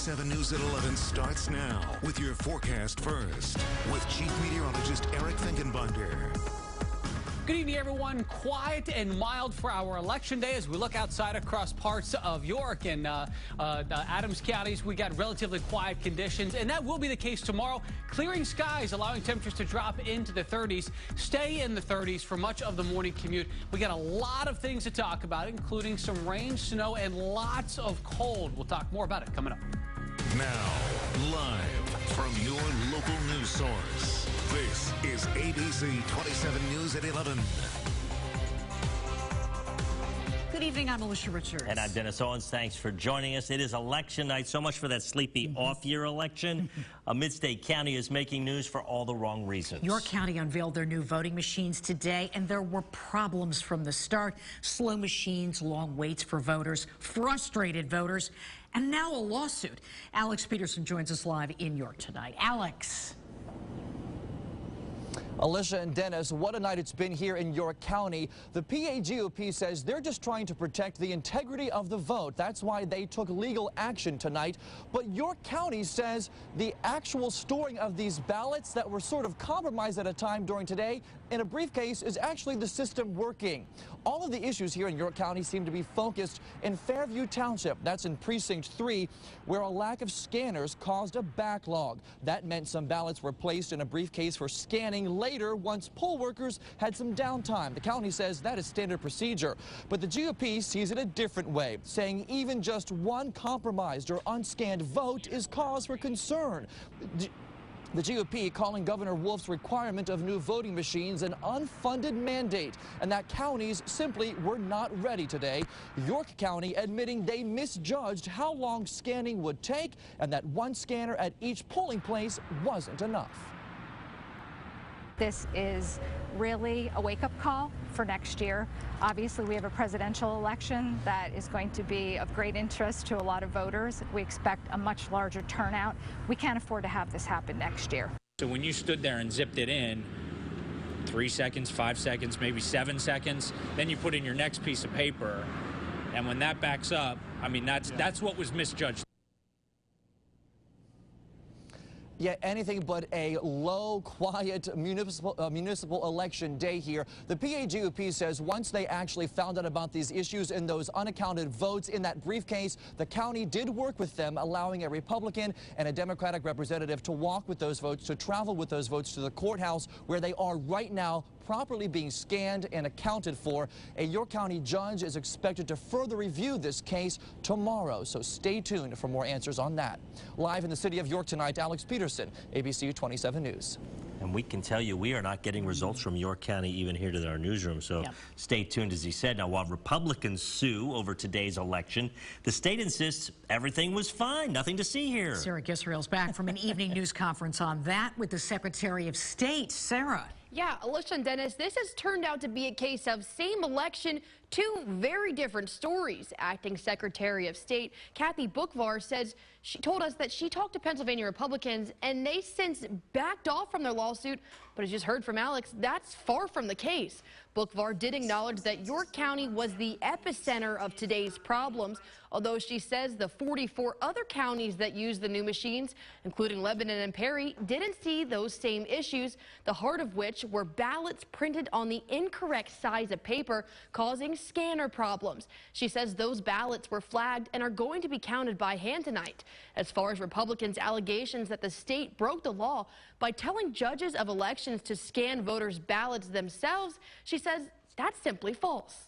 ABC27 News at 11 starts now with your forecast first with Chief Meteorologist Eric Finkenbinder. Good evening, everyone. Quiet and mild for our election day as we look outside across parts of York and Adams counties. We got relatively quiet conditions, and that will be the case tomorrow. Clearing skies, allowing temperatures to drop into the 30s, stay in the 30s for much of the morning commute. We got a lot of things to talk about, including some rain, snow, and lots of cold. We'll talk more about it coming up. Now, live from your local news source, this is ABC27 News at 11. Good evening, I'm Alicia Richards. And I'm Dennis Owens. Thanks for joining us. It is election night. So much for that sleepy off-year election. A mid-state county is making news for all the wrong reasons. York County unveiled their new voting machines today, and there were problems from the start. Slow machines, long waits for voters, frustrated voters, and now a lawsuit. Alex Peterson joins us live in York tonight. Alex. Alicia and Dennis, what a night it's been here in York County. The PAGOP says they're just trying to protect the integrity of the vote. That's why they took legal action tonight. But York County says the actual storing of these ballots that were sort of compromised at a time during today in a briefcase is actually the system working. All of the issues here in York County seem to be focused in Fairview Township. That's in Precinct 3, where a lack of scanners caused a backlog. That meant some ballots were placed in a briefcase for scanning later once poll workers had some downtime. The county says that is standard procedure. But the GOP sees it a different way, saying even just one compromised or unscanned vote is cause for concern. The GOP calling Governor Wolf's requirement of new voting machines an unfunded mandate, and that counties simply were not ready today. York County admitting they misjudged how long scanning would take and that one scanner at each polling place wasn't enough. This is really a wake-up call for next year. Obviously, we have a presidential election that is going to be of great interest to a lot of voters. We expect a much larger turnout. We can't afford to have this happen next year. So when you stood there and zipped it in, 3 seconds, 5 seconds, maybe 7 seconds, then you put in your next piece of paper, and when that backs up, I mean, that's what was misjudged. Yeah, anything but a low, quiet municipal election day here. The PAGOP says once they actually found out about these issues and those unaccounted votes in that briefcase, the county did work with them, allowing a Republican and a Democratic representative to walk with those votes, to travel with those votes to the courthouse where they are right now, properly being scanned and accounted for. A York County judge is expected to further review this case tomorrow, so stay tuned for more answers on that. Live in the city of York tonight, Alex Peterson, ABC27 News. And we can tell you we are not getting results from York County even here to our newsroom, so stay tuned, as he said. Now, while Republicans sue over today's election, the state insists everything was fine, nothing to see here. Sarah Gisrael's back from an evening news conference on that with the Secretary of State. Sarah. Yeah, Alicia and Dennis, this has turned out to be a case of same election, two very different stories. Acting Secretary of State Kathy Bookvar says she told us that she talked to Pennsylvania Republicans and they since backed off from their lawsuit. But as you just heard from Alex, that's far from the case. Bookvar did acknowledge that York County was the epicenter of today's problems, although she says the 44 other counties that use the new machines, including Lebanon and Perry, didn't see those same issues, the heart of which were ballots printed on the incorrect size of paper, causing scanner problems. She says those ballots were flagged and are going to be counted by hand tonight. As far as Republicans' allegations that the state broke the law by telling judges of elections to scan voters' ballots themselves, she says that's simply false.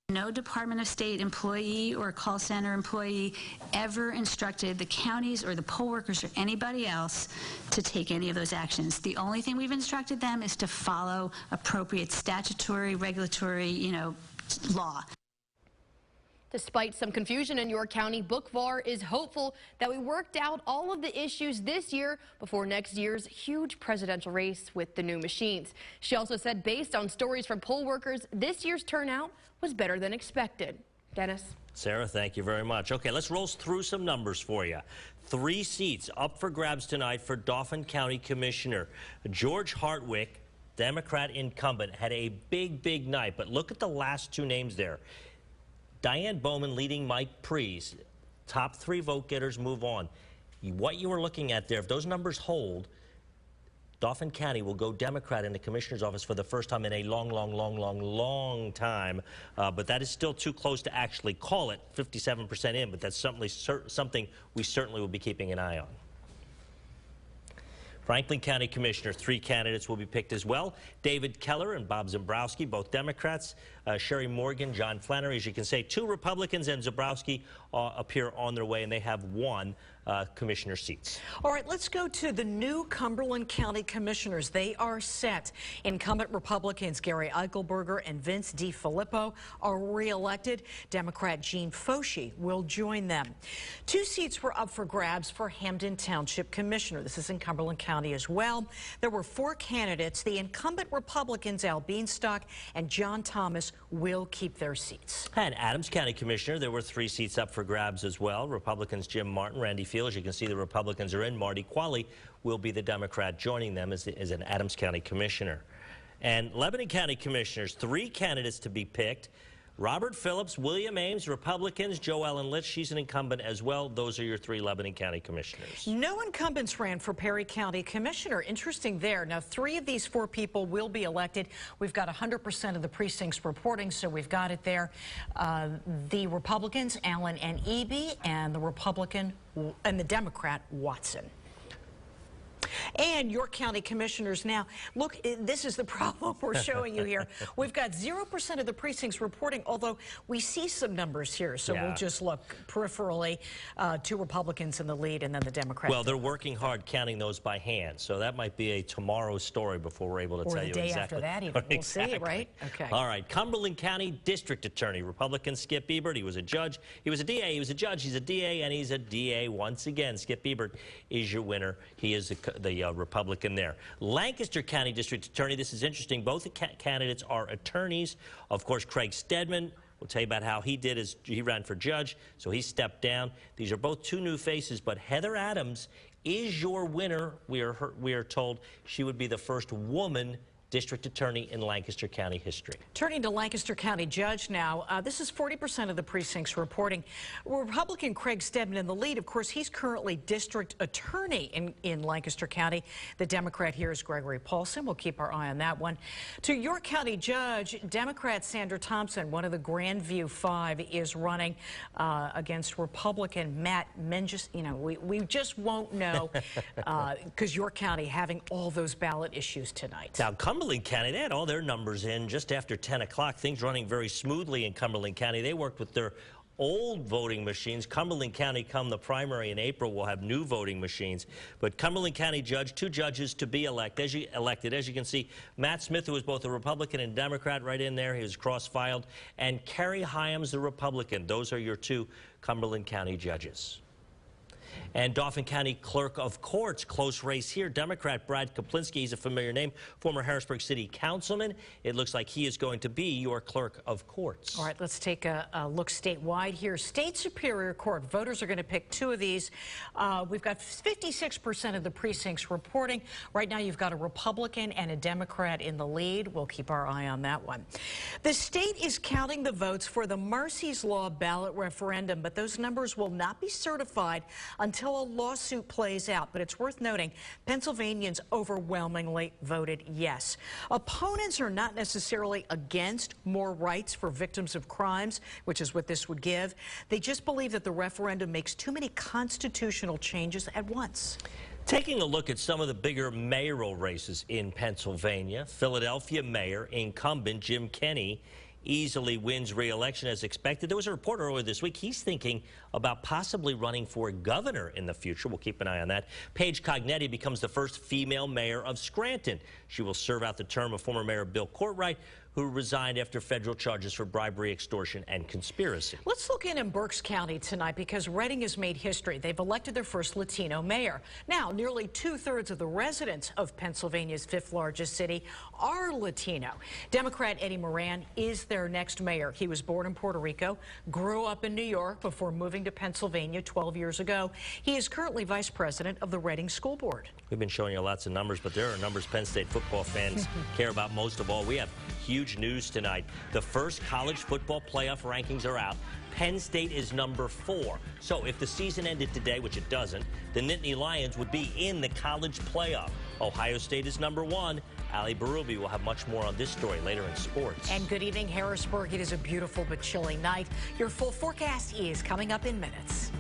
No Department of State employee or call center employee ever instructed the counties or the poll workers or anybody else to take any of those actions. The only thing we've instructed them is to follow appropriate statutory, regulatory, law. Despite some confusion in York County, Bookvar is hopeful that we worked out all of the issues this year before next year's huge presidential race with the new machines. She also said based on stories from poll workers, this year's turnout was better than expected. Dennis? Sarah, thank you very much. Okay, let's roll through some numbers for you. 3 seats up for grabs tonight for Dauphin County Commissioner. George Hartwick, Democrat incumbent, had a big night, but look at the last 2 names there. Diane Bowman leading Mike Preece. top 3 vote getters move on. What you were looking at there, if those numbers hold, Dauphin County will go Democrat in the commissioner's office for the first time in a long time. But that is still too close to actually call it 57% in. But that's something we certainly will be keeping an eye on. Franklin County Commissioner, 3 candidates will be picked as well. David Keller and Bob Zembrowski, both Democrats. Sherry Morgan, John Flannery. As you can say, 2 Republicans and Zembrowski appear on their way, and they have 1 commissioner seats. All right, let's go to the new Cumberland County Commissioners. They are set. Incumbent Republicans Gary Eichelberger and Vince DiFilippo are re-elected. Democrat Jean Foshee will join them. 2 seats were up for grabs for Hampden Township Commissioner. This is in Cumberland County as well. There were 4 candidates. The incumbent Republicans Al Beanstock and John Thomas will keep their seats. And Adams County Commissioner, there were 3 seats up for grabs as well. Republicans Jim Martin, Randy Field. As you can see, the Republicans are in. Marty Qualley will be the Democrat joining them as an Adams County Commissioner. And Lebanon County Commissioners, 3 candidates to be picked. Robert Phillips, William Ames, Republicans. Jo Ellen Litch, she's an incumbent as well. Those are your 3 Lebanon County Commissioners. No incumbents ran for Perry County Commissioner. Interesting there. Now, 3 of these 4 people will be elected. We've got 100% of the precincts reporting, so we've got it there. The Republicans, Allen and Eby, and the Democrat, Watson. And York County Commissioners now. Look, this is the problem we're showing you here. We've got 0% of the precincts reporting, although we see some numbers here. So we'll just look peripherally. 2 Republicans in the lead and then the Democrats. Well, they're working hard counting those by hand. So that might be a tomorrow story before we're able to tell you exactly. Or the day after that even. We'll see, right? Okay. All right. Cumberland County District Attorney, Republican Skip Ebert. He was a judge. He was a DA. He was a judge. He's a DA, and he's a DA once again. Skip Ebert is your winner. He is the Republican there. Lancaster County District Attorney, this is interesting. Both the candidates are attorneys. Of course, Craig Stedman, we'll tell you about how he did as he ran for judge, so he stepped down. These are both 2 new faces, but Heather Adams is your winner. We are told she would be the first woman district attorney in Lancaster County history. Turning to Lancaster County Judge now, this is 40% of the precincts reporting. Republican Craig Stedman in the lead. Of course, he's currently district attorney in Lancaster County. The Democrat here is Gregory Paulson. We'll keep our eye on that one. To York County Judge, Democrat Sandra Thompson, one of the Grandview 5, is running against Republican Matt Menges. You know, we just won't know because York County having all those ballot issues tonight. Now, Cumberland County, they had all their numbers in just after 10 o'clock. Things running very smoothly in Cumberland County. They worked with their old voting machines. Cumberland County, come the primary in April, will have new voting machines. But Cumberland County Judge, 2 judges to be elected. As you can see, Matt Smith, who was both a Republican and Democrat, right in there. He was cross-filed. And Kerry Hyams, the Republican. Those are your 2 Cumberland County judges. And Dauphin County Clerk of Courts, close race here. Democrat Brad Kaplinski, he's a familiar name, former Harrisburg City Councilman. It looks like he is going to be your Clerk of Courts. All right, let's take a look statewide here. State Superior Court, voters are going to pick 2 of these. We've got 56% of the precincts reporting. Right now, you've got a Republican and a Democrat in the lead. We'll keep our eye on that one. The state is counting the votes for the Marsy's Law ballot referendum, but those numbers will not be certified until a lawsuit plays out. But it's worth noting, Pennsylvanians overwhelmingly voted yes. Opponents are not necessarily against more rights for victims of crimes, which is what this would give. They just believe that the referendum makes too many constitutional changes at once. Taking a look at some of the bigger mayoral races in Pennsylvania, Philadelphia Mayor incumbent Jim Kenney easily wins re-election as expected. There was a report earlier this week. He's thinking about possibly running for governor in the future. We'll keep an eye on that. Paige Cognetti becomes the first female mayor of Scranton. She will serve out the term of former Mayor Bill Courtright, who resigned after federal charges for bribery, extortion, and conspiracy. Let's look in Berks County tonight because Reading has made history. They've elected their first Latino mayor. Now, nearly 2/3 of the residents of Pennsylvania's 5th largest city are Latino. Democrat Eddie Moran is their next mayor. He was born in Puerto Rico, grew up in New York before moving to Pennsylvania 12 years ago. He is currently vice president of the Reading School Board. We've been showing you lots of numbers, but there are numbers Penn State football fans care about most of all. We have huge news tonight. The first college football playoff rankings are out. Penn State is number 4. So if the season ended today, which it doesn't, the Nittany Lions would be in the college playoff. Ohio State is number 1. Ali Barubi will have much more on this story later in sports. And good evening, Harrisburg. It is a beautiful but chilly night. Your full forecast is coming up in minutes.